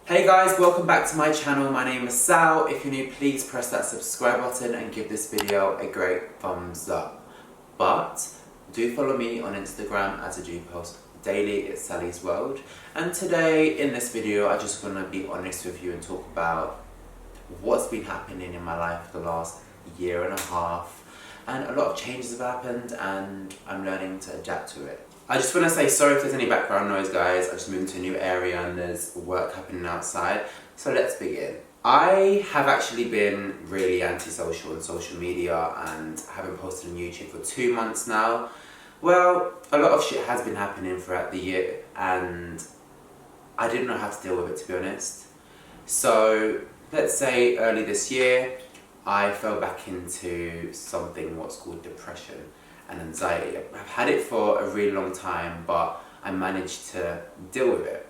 Hey guys, welcome back to my channel. My name is Sal. If you're new, please press that subscribe button and give this video a great thumbs up. But do follow me on Instagram as I do post daily. It's Salihs World. And today in this video, I'm just gonna be honest with you and talk about what's been happening in my life for the last year and a half. And a lot of changes have happened and I'm learning to adapt to it. I just want to say sorry if there's any background noise, guys. I just moved into a new area and there's work happening outside. So let's begin. I have actually been really antisocial on social media and haven't posted on YouTube for 2 months now. Well, a lot of shit has been happening throughout the year and I didn't know how to deal with it, to be honest. So let's say early this year, I fell back into something what's called depression and anxiety. I've had it for a really long time, but I managed to deal with it.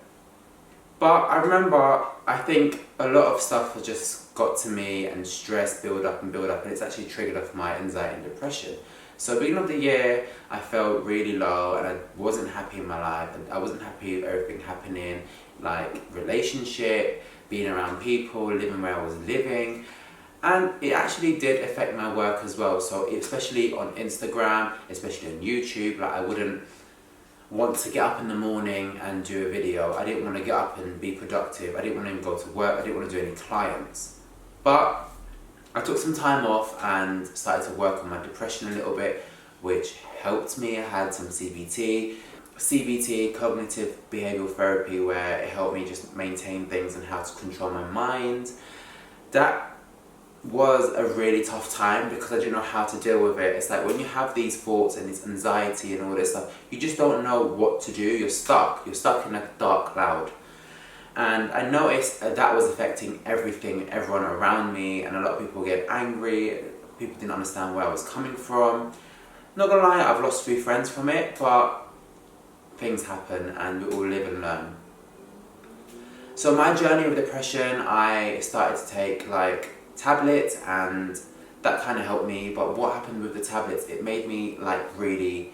But I remember, I think a lot of stuff has just got to me and stress build up and it's actually triggered off my anxiety and depression. So beginning of the year, I felt really low and I wasn't happy in my life and I wasn't happy with everything happening, like relationship, being around people, living where I was living. And it actually did affect my work as well, so especially on Instagram, especially on YouTube, like I wouldn't want to get up in the morning and do a video. I didn't want to get up and be productive. I didn't want to even go to work. I didn't want to do any clients. But I took some time off and started to work on my depression a little bit, which helped me. I had some CBT, cognitive behavioural therapy, where it helped me just maintain things and how to control my mind. That was a really tough time because I didn't know how to deal with it. It's like when you have these thoughts and this anxiety and all this stuff, you just don't know what to do. You're stuck in a dark cloud. And I noticed that was affecting everyone around me, and a lot of people get angry. People didn't understand where I was coming from. Not gonna lie, I've lost 3 friends from it, but things happen and we all live and learn. So my journey with depression, I started to take like tablets and that kind of helped me, but what happened with the tablets, it made me like really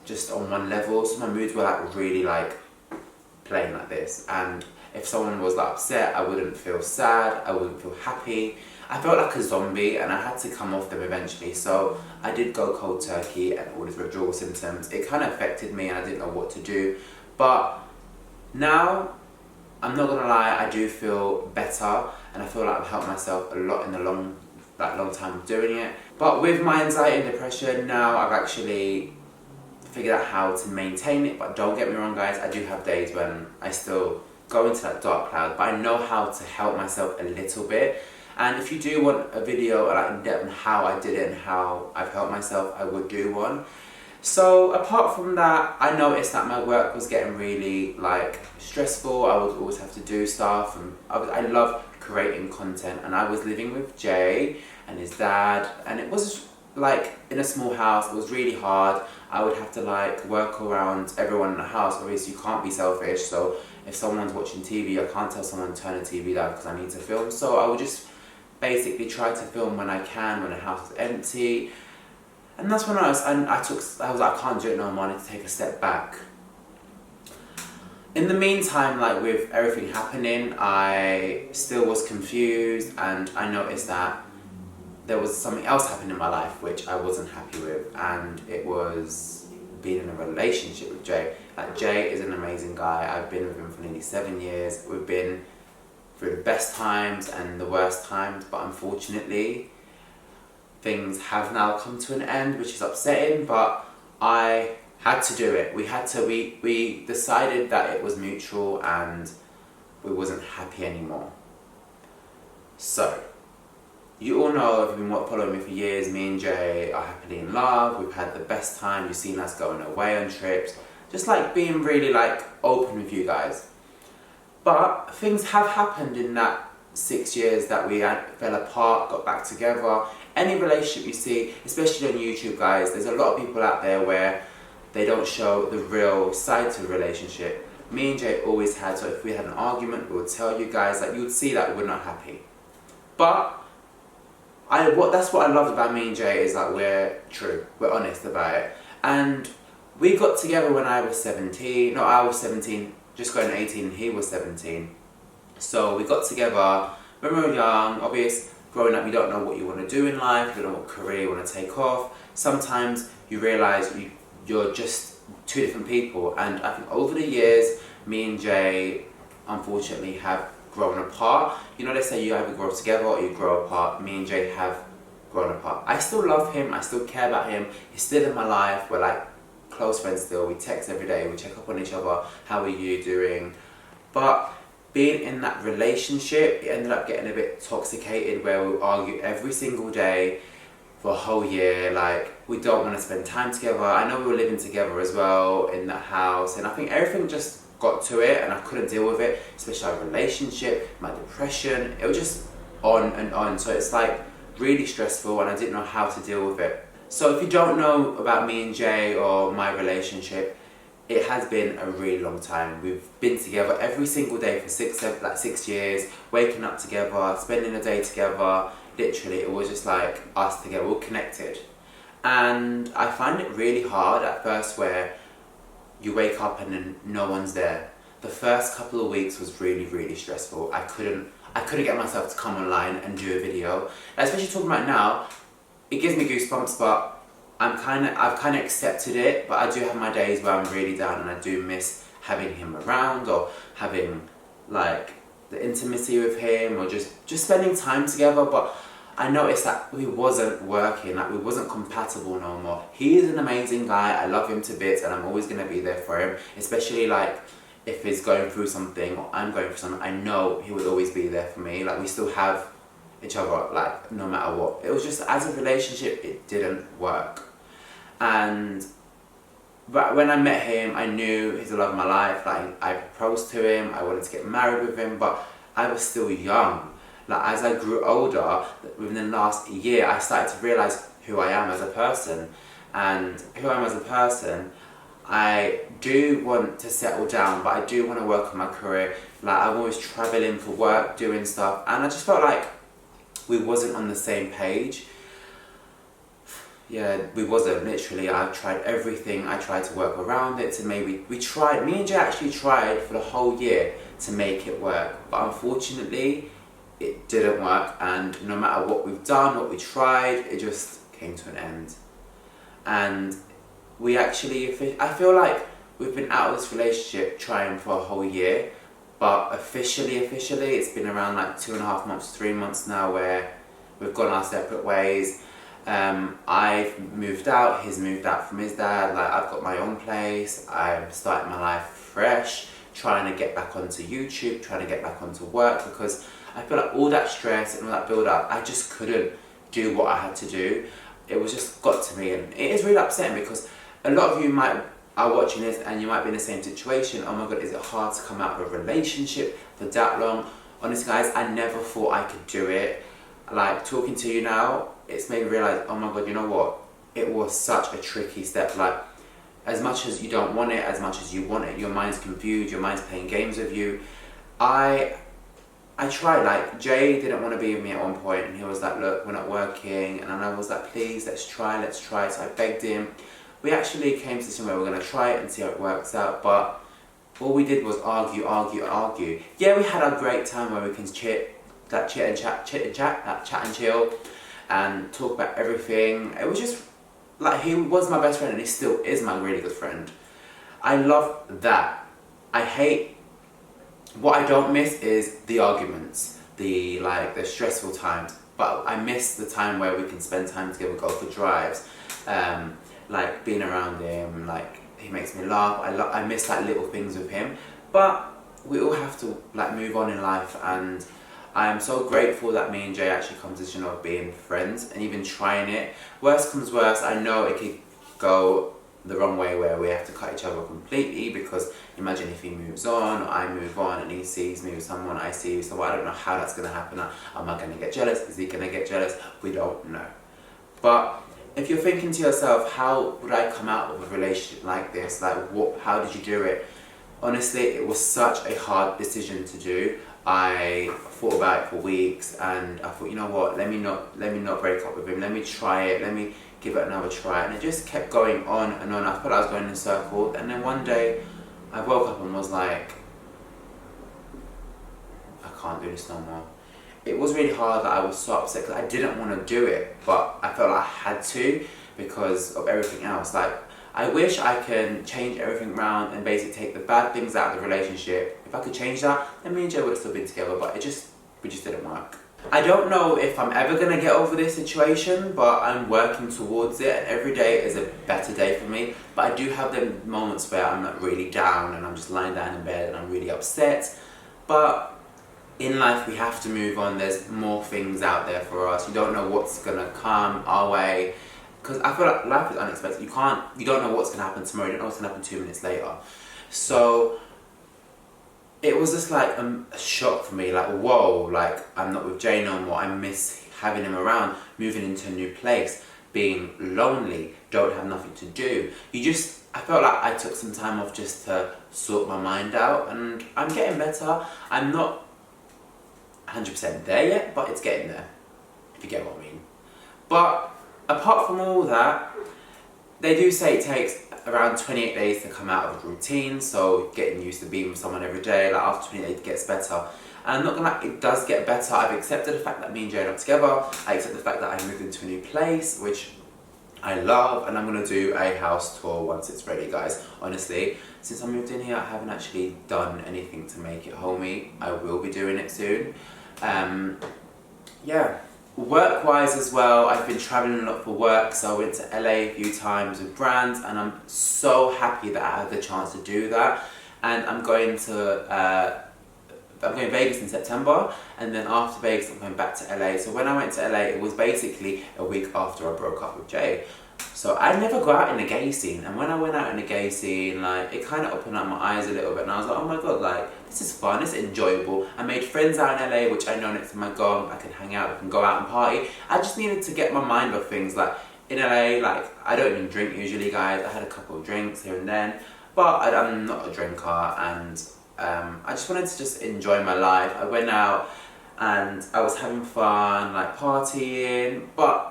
just on one level, so my moods were like really like playing like this, and if someone was like upset, I wouldn't feel sad, I wouldn't feel happy. I felt like a zombie and I had to come off them eventually, so I did go cold turkey and all these withdrawal symptoms. It kind of affected me and I didn't know what to do, but now I'm not gonna lie, I do feel better and I feel like I've helped myself a lot in the long time of doing it. But with my anxiety and depression now, I've actually figured out how to maintain it. But don't get me wrong, guys, I do have days when I still go into that dark cloud, but I know how to help myself a little bit. And if you do want a video like in depth on how I did it and how I've helped myself, I would do one. So apart from that, I noticed that my work was getting really like stressful. I would always have to do stuff, and I love creating content. And I was living with Jay and his dad, and it was like in a small house. It was really hard. I would have to like work around everyone in the house. Obviously you can't be selfish, so if someone's watching TV, I can't tell someone to turn the TV down because I need to film. So I would just basically try to film when I can, when the house is empty. And that's when I was like, I can't do it no more, I need to take a step back. In the meantime, like with everything happening, I still was confused and I noticed that there was something else happening in my life which I wasn't happy with, and it was being in a relationship with Jay. Like, Jay is an amazing guy. I've been with him for nearly 7 years. We've been through the best times and the worst times, but unfortunately, things have now come to an end, which is upsetting, but I had to do it. We decided that it was mutual and we wasn't happy anymore. So, you all know, if you've been following me for years, me and Jay are happily in love. We've had the best time. You've seen us going away on trips. Just like being really like open with you guys. But things have happened in that 6 years that we fell apart, got back together. Any relationship you see, especially on YouTube, guys, there's a lot of people out there where they don't show the real side to the relationship. Me and Jay always had, so if we had an argument, we would tell you guys, that you would see that we're not happy. But that's what I loved about me and Jay, is that we're true, we're honest about it. And we got together when I was 17, no, I was 17, just going 18, and he was 17. So we got together when we were young. Obviously, growing up, you don't know what you want to do in life, you don't know what career you want to take off. Sometimes you realise you're just two different people, and I think over the years, me and Jay, unfortunately, have grown apart. You know, they say you either grow together or you grow apart. Me and Jay have grown apart. I still love him, I still care about him, he's still in my life, we're like close friends still, we text every day, we check up on each other, how are you doing? But being in that relationship, it ended up getting a bit toxicated where we argue every single day for a whole year. Like, we don't want to spend time together. I know we were living together as well in that house, and I think everything just got to it and I couldn't deal with it, especially our relationship, my depression, it was just on and on. So it's like really stressful and I didn't know how to deal with it. So if you don't know about me and Jay or my relationship, it has been a really long time. We've been together every single day for 6 years, waking up together, spending a day together. Literally, it was just like us together, we're connected. And I find it really hard at first where you wake up and then no one's there. The first couple of weeks was really, really stressful. I couldn't get myself to come online and do a video. Especially talking about now, it gives me goosebumps, but I've kind of accepted it, but I do have my days where I'm really down and I do miss having him around or having like the intimacy with him or just spending time together. But I noticed that we wasn't working, like we wasn't compatible no more. He is an amazing guy, I love him to bits and I'm always going to be there for him, especially like if he's going through something or I'm going through something. I know he would always be there for me. Like, we still have each other, like, no matter what. It was just, as a relationship, it didn't work. But when I met him, I knew he's the love of my life. Like, I proposed to him, I wanted to get married with him, but I was still young. Like, as I grew older, within the last year, I started to realise who I am as a person. And who I am as a person, I do want to settle down, but I do want to work on my career. Like, I'm always travelling for work, doing stuff, and I just felt like we wasn't on the same page. Yeah, we wasn't, literally. I tried everything, I tried to work around it to maybe, me and Jay actually tried for the whole year to make it work, but unfortunately, it didn't work, and no matter what we've done, what we tried, it just came to an end. And we actually, I feel like we've been out of this relationship trying for a whole year, but officially, it's been around like 2.5 months, 3 months now where we've gone our separate ways. I've moved out, he's moved out from his dad, like I've got my own place, I'm starting my life fresh, trying to get back onto YouTube, trying to get back onto work, because I feel like all that stress and all that build up, I just couldn't do what I had to do. It was just got to me, and it is really upsetting because a lot of you are watching this and you might be in the same situation. Oh my god, is it hard to come out of a relationship for that long? Honestly guys, I never thought I could do it. Like, talking to you now, it's made me realise, oh my god, you know what? It was such a tricky step. Like, as much as you don't want it, as much as you want it, your mind's confused, your mind's playing games with you. I tried, like, Jay didn't want to be with me at one point, and he was like, look, we're not working, and I was like, please, let's try, so I begged him. We actually came to somewhere we're going to try it and see how it works out, but all we did was argue. Yeah, we had a great time where we can chit and chat, chill, and talk about everything. It was just, like, he was my best friend, and he still is my really good friend. I love that. What I don't miss is the arguments, the stressful times, but I miss the time where we can spend time together, go for drives, like being around him, like he makes me laugh. I miss like little things with him, but we all have to like move on in life, and I am so grateful that me and Jay actually come to the decision of being friends and even trying it. Worst comes worst, I know it could go the wrong way where we have to cut each other completely, because imagine if he moves on or I move on and he sees me with someone, I see you with someone. I don't know how that's going to happen. Am I going to get jealous? Is he going to get jealous? We don't know. But if you're thinking to yourself, how would I come out of a relationship like this? Like, how did you do it? Honestly, it was such a hard decision to do. I thought about it for weeks, and I thought, you know what, let me not break up with him, let me try it, let me give it another try. And it just kept going on and on. I felt like I was going in a circle, and then one day I woke up and was like, I can't do this no more. It was really hard, I was so upset because I didn't want to do it, but I felt like I had to because of everything else. Like, I wish I can change everything around and basically take the bad things out of the relationship. If I could change that, then me and Jay would have still been together, but we just didn't work. I don't know if I'm ever going to get over this situation, but I'm working towards it, and every day is a better day for me. But I do have them moments where I'm not really down and I'm just lying down in bed and I'm really upset. But in life we have to move on. There's more things out there for us. You don't know what's going to come our way. Because I feel like life is unexpected. You don't know what's going to happen tomorrow. You don't know what's going to happen 2 minutes later. So it was just like a shock for me, like, whoa, like, I'm not with Jay no more. I miss having him around, moving into a new place, being lonely, don't have nothing to do. I felt like I took some time off just to sort my mind out, and I'm getting better. I'm not 100% there yet, but it's getting there, if you get what I mean. But apart from all that, they do say it takes around 28 days to come out of a routine, so getting used to being with someone every day, like after 28 days it gets better. And I'm not gonna lie, it does get better. I've accepted the fact that me and Jay are not together. I accept the fact that I moved into a new place, which I love, and I'm gonna do a house tour once it's ready, guys. Honestly, since I moved in here, I haven't actually done anything to make it homey. I will be doing it soon. Yeah. Work-wise as well, I've been travelling a lot for work, so I went to LA a few times with brands, and I'm so happy that I had the chance to do that. And I'm going Vegas in September, and then after Vegas I'm going back to LA. So when I went to LA, it was basically a week after I broke up with Jay. So I never go out in the gay scene, and when I went out in the gay scene, like, it kind of opened up my eyes a little bit, and I was like, oh my god, like, this is fun, this is enjoyable. I made friends out in LA, which I know next time I go, I can hang out, I can go out and party. I just needed to get my mind off things. Like, in LA, like, I don't even drink usually, guys. I had a couple of drinks here and then, but I'm not a drinker, and I just wanted to just enjoy my life. I went out and I was having fun, like partying, but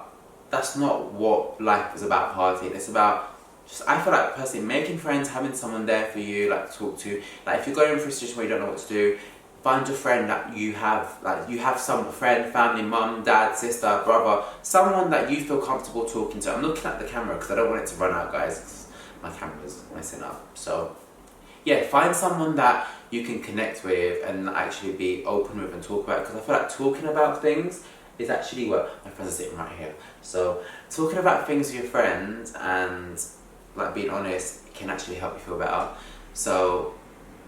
that's not what life is about, partying. It's about just, I feel like personally, making friends, having someone there for you, like, to talk to. Like, if you're going through a situation where you don't know what to do, find a friend that you have, like, you have some friend, family, mum, dad, sister, brother, someone that you feel comfortable talking to. I'm looking at the camera because I don't want it to run out, guys, because my camera's messing up. So yeah, find someone that you can connect with and actually be open with and talk about, because I feel like talking about things is actually what my friends are sitting right here. So talking about things with your friends and, like, being honest can actually help you feel better. So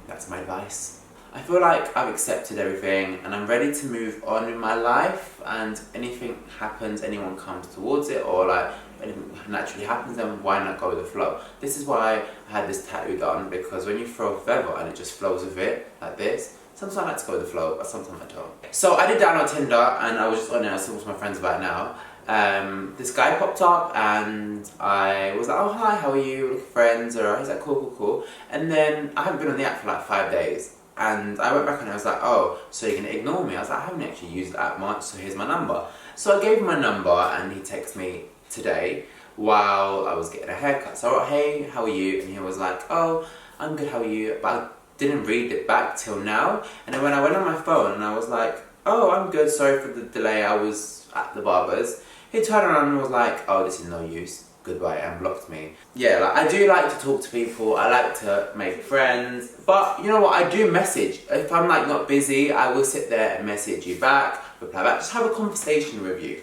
that's my advice. I feel like I've accepted everything and I'm ready to move on in my life, and anything happens, anyone comes towards it, or like anything naturally happens, then why not go with the flow? This is why I had this tattoo done, because when you throw a feather and it just flows with it, like this, sometimes I like to go with the flow, but sometimes I don't. So I did download Tinder and I was just on there, I was talking to my friends about it now. This guy popped up and I was like, oh hi, how are you? We're friends, or he's like, cool. And then I haven't been on the app for like 5 days. And I went back and I was like, oh, so you're gonna ignore me? I was like, I haven't actually used the app much, so here's my number. So I gave him my number and he texted me today while I was getting a haircut. So I wrote, hey, how are you? And he was like, oh, I'm good, how are you? But I didn't read it back till now. And then when I went on my phone and I was like, oh, I'm good, sorry for the delay, I was at the barber's. He turned around and was like, oh, this is no use, goodbye, and blocked me. Yeah, like, I do like to talk to people, I like to make friends, but you know what, I do message. If I'm like not busy, I will sit there and message you back, reply back, just have a conversation with you.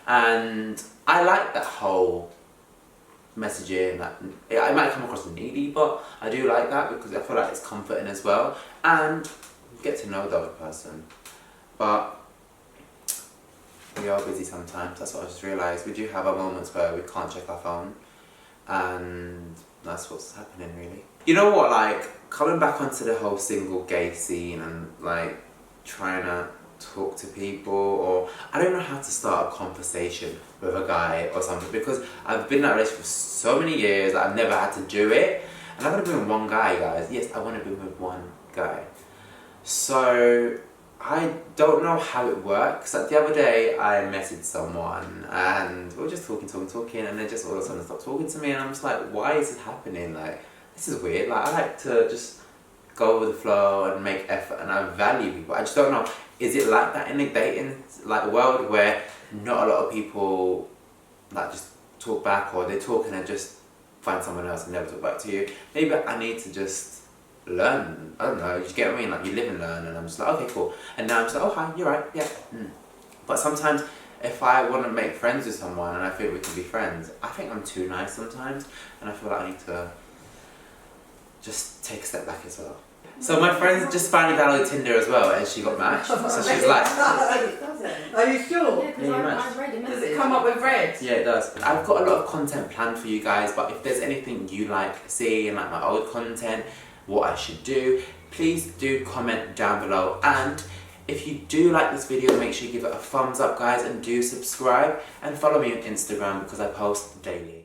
And I like that whole messaging, like, it might come across needy, but I do like that because I feel like it's comforting as well, and you get to know the other person. But we are busy sometimes, that's what I just realised. We do have our moments where we can't check our phone, and that's what's happening really. You know what, like, coming back onto the whole single gay scene and like trying to talk to people, or I don't know how to start a conversation with a guy or something, because I've been in that relationship for so many years that I've never had to do it, and I've only been with one guy, guys. Yes, I want to be with one guy. So I don't know how it works. Like the other day I messaged someone and we were just talking, and they just all of a sudden stopped talking to me, and I'm just like, why is this happening? Like, this is weird. Like, I like to just go with the flow and make effort, and I value people. I just don't know, is it like that in the dating like world where not a lot of people like just talk back, or they talk and then just find someone else and never talk back to you? Maybe I need to just learn. I don't know, you get what I mean? Like, you live and learn, and I'm just like, okay, cool. And now I'm just like, oh hi, you're right, yeah. But sometimes if I want to make friends with someone and I feel we can be friends, I think I'm too nice sometimes, and I feel like I need to just take a step back as well. So my friend just finally downloaded Tinder as well, and she got matched. So she's like, are you sure? Yeah, because I read a message. Does it come up with red? yeah, it does. I've got a lot of content planned for you guys, but if there's anything you like seeing, like my old content, what I should do, please do comment down below. And if you do like this video, make sure you give it a thumbs up, guys, and do subscribe, and follow me on Instagram because I post daily.